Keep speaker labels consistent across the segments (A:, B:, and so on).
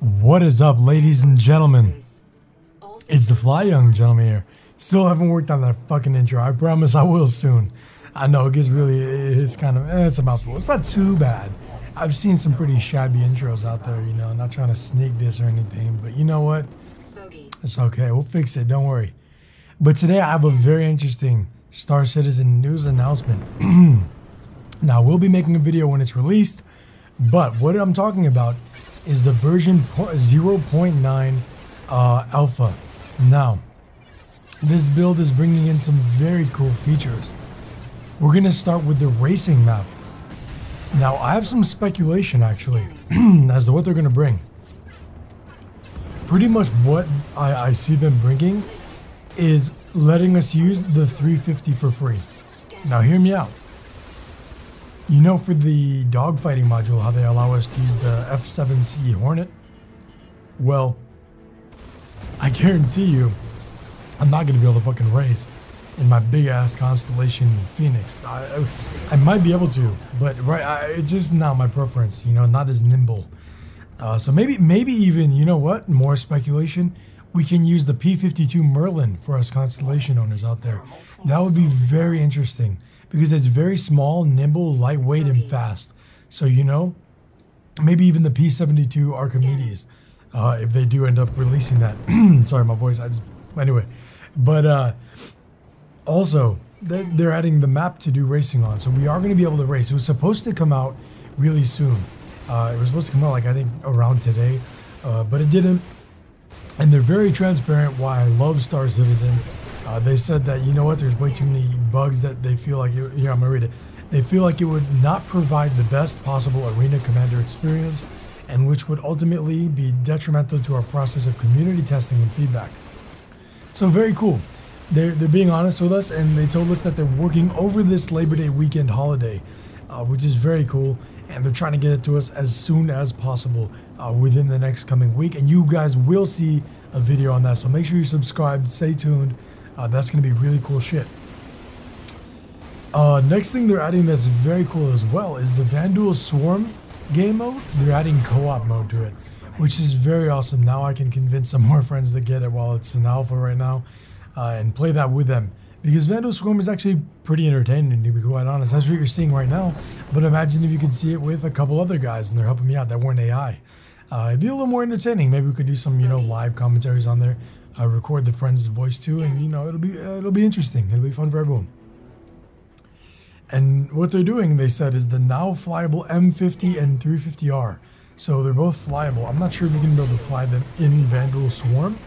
A: What is up, ladies and gentlemen? It's the TheFlyYoungG gentleman here. Still haven't worked on that fucking intro. I promise I will soon. I know it gets really, it's kind of, it's a mouthful. It's not too bad. I've seen some pretty shabby intros out there, you know, not trying to sneak this or anything, but you know what? It's okay. We'll fix it. Don't worry. But today I have a very interesting Star Citizen news announcement. Now, we'll be making a video when it's released, but what I'm talking about is the version 0.9 alpha. Now, this build is bringing in some very cool features. We're going to start with the racing map. Now, I have some speculation, actually, as to what they're going to bring. Pretty much what I see them bringing is letting us use the 350 for free. Now, hear me out. You know, for the dogfighting module, how they allow us to use the F7C Hornet? Well, I guarantee you, I'm not going to be able to fucking race in my big-ass Constellation Phoenix. I might be able to, but it's just not my preference, you know, not as nimble. So maybe even, you know what, more speculation, we can use the P-52 Merlin for us Constellation owners out there. That would be very interesting, because it's very small, nimble, lightweight, and fast. So, you know, maybe even the P-72 Archimedes, if they do end up releasing that. Sorry, my voice, anyway. But also, they're adding the map to do racing on, so we are going to be able to race. It was supposed to come out really soon. It was supposed to come out, like, I think, around today, but it didn't. And they're very transparent, why I love Star Citizen. They said that, you know what, there's way too many bugs that they feel like, here, I'm gonna read it. They feel like it would not provide the best possible arena commander experience, and which would ultimately be detrimental to our process of community testing and feedback. So very cool. They're being honest with us, and they told us that they're working over this Labor Day weekend holiday, which is very cool, and they're trying to get it to us as soon as possible within the next coming week, and you guys will see a video on that, so make sure you subscribe, stay tuned. That's going to be really cool shit. Next thing they're adding that's very cool as well is the Vanduul Swarm game mode. They're adding co-op mode to it, which is very awesome. Now I can convince some more friends to get it while it's in alpha right now and play that with them. Because Vanduul Swarm is actually pretty entertaining, to be quite honest. That's what you're seeing right now. But imagine if you could see it with a couple other guys and they're helping me out that weren't AI. It'd be a little more entertaining. Maybe we could do some, you know, live commentaries on there. Record the friend's voice too, and you know, it'll be interesting. It'll be fun for everyone. And what they're doing, they said, is the now flyable M50 and 350R. So they're both flyable. I'm not sure if you can be able to fly them in Vanduul Swarm.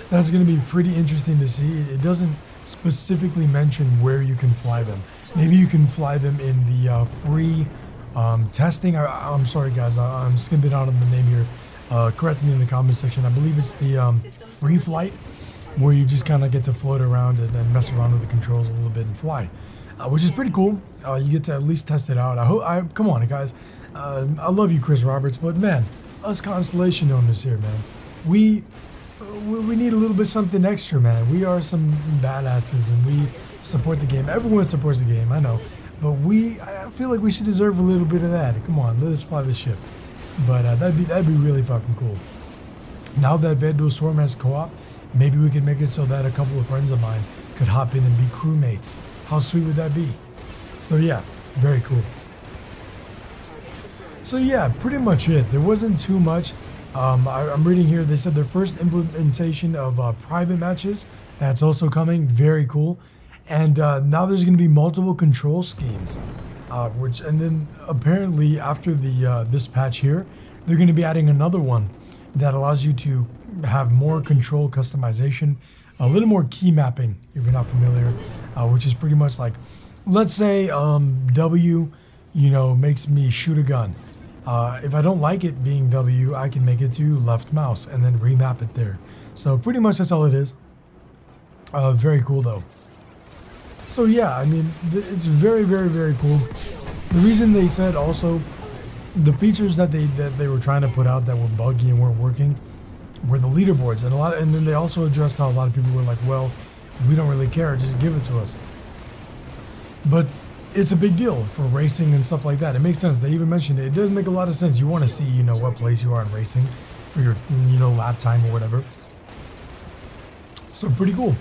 A: That's going to be pretty interesting to see. It doesn't specifically mention where you can fly them. Maybe you can fly them in the free testing. I'm sorry, guys. I'm skipping out on the name here. Correct me in the comment section. I believe it's the free flight, where you just kind of get to float around and mess around with the controls a little bit and fly, which is pretty cool. You get to at least test it out. Come on, guys. I love you, Chris Roberts, but man, us Constellation owners here, man, we need a little bit something extra, man. We are some badasses, and we support the game. Everyone supports the game, I know, but I feel like we should deserve a little bit of that. Come on, let us fly the ship. But that'd be really fucking cool. Now that Vanduul Swarm has co-op, maybe we can make it so that a couple of friends of mine could hop in and be crewmates. How sweet would that be? So yeah, very cool. So yeah, pretty much it. There wasn't too much. I'm reading here, they said their first implementation of private matches. That's also coming. Very cool. And now there's going to be multiple control schemes. And then apparently after the this patch here, they're going to be adding another one that allows you to have more control customization, a little more key mapping if you're not familiar, which is pretty much like, let's say W, you know, makes me shoot a gun. If I don't like it being W, I can make it to left mouse and then remap it there. So pretty much that's all it is. Very cool though. So yeah, I mean, it's very, very, very cool. The reason they said also the features that they were trying to put out that were buggy and weren't working were the leaderboards, and then they also addressed how a lot of people were like, well, we don't really care, just give it to us. But it's a big deal for racing and stuff like that. It makes sense. They even mentioned it. It does make a lot of sense. You want to see, you know, what place you are in racing for your, you know, lap time or whatever. So pretty cool.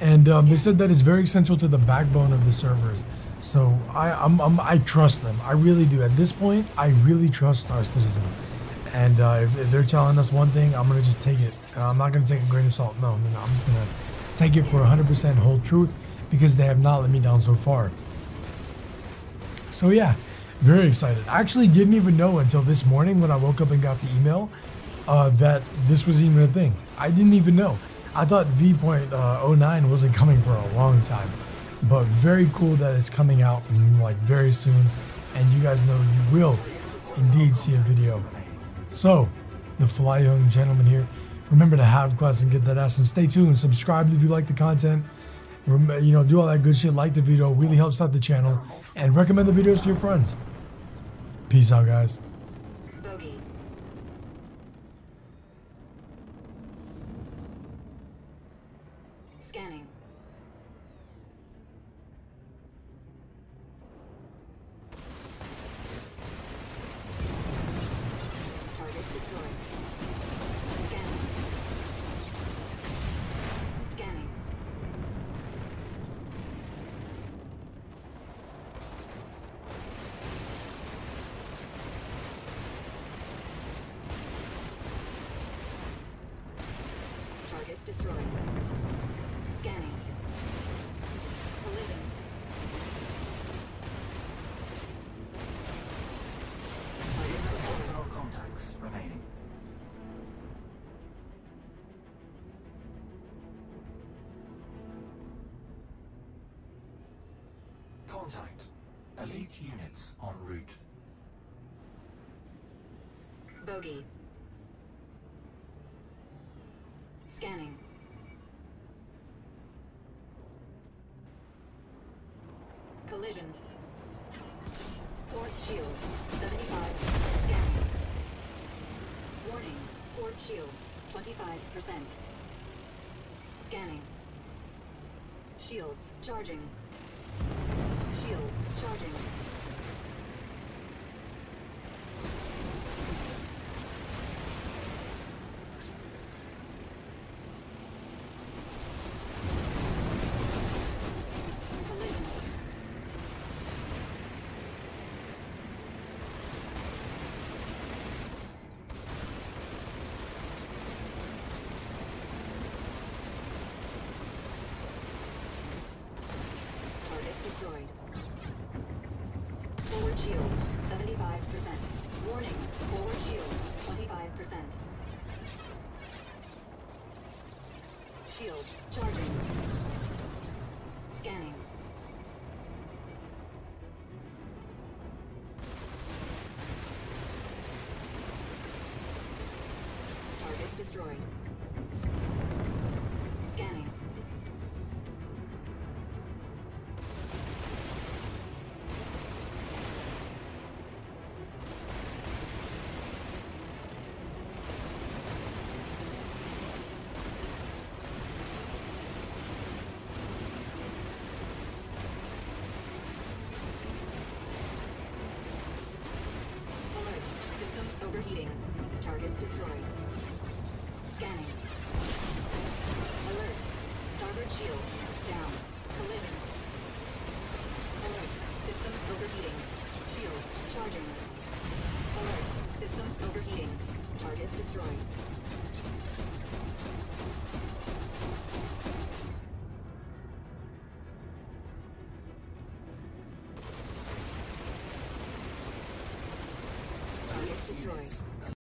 A: And they said that it's very essential to the backbone of the servers. So I trust them. I really do. At this point, I really trust Star Citizen. And if they're telling us one thing, I'm gonna just take it. I'm not gonna take a grain of salt. No. I'm just gonna take it for 100% whole truth, because they have not let me down so far. So yeah, very excited. I actually didn't even know until this morning when I woke up and got the email that this was even a thing. I didn't even know. I thought V0.9 wasn't coming for a long time, but very cool that it's coming out like very soon, and you guys know you will indeed see a video. So, the Fly Young gentleman here. Remember to have class and get that ass, and stay tuned. Subscribe if you like the content. Remember, you know, do all that good shit. Like the video, really helps out the channel, and recommend the videos to your friends. Peace out, guys.
B: Bogey. Scanning. Target destroyed. Scanning. Scanning. Target destroyed. Scanning. Collision.
C: No contacts remaining. Contact. Elite units en route.
B: Bogey. Scanning. Collision. Port shields. 75. Scanning. Warning. Port shields. 25%. Scanning. Shields charging. Shields charging. Collision. Target destroyed. Forward shields, 75%. Warning, forward shields, 25%. Shields charging. Scanning. Target destroyed. Scanning. Alert. Systems overheating. Target destroyed. Scanning. Alert. Starboard shields down. Collision. Alert. Systems overheating. Shields charging. Alert. Systems overheating. Target destroyed. Target destroyed.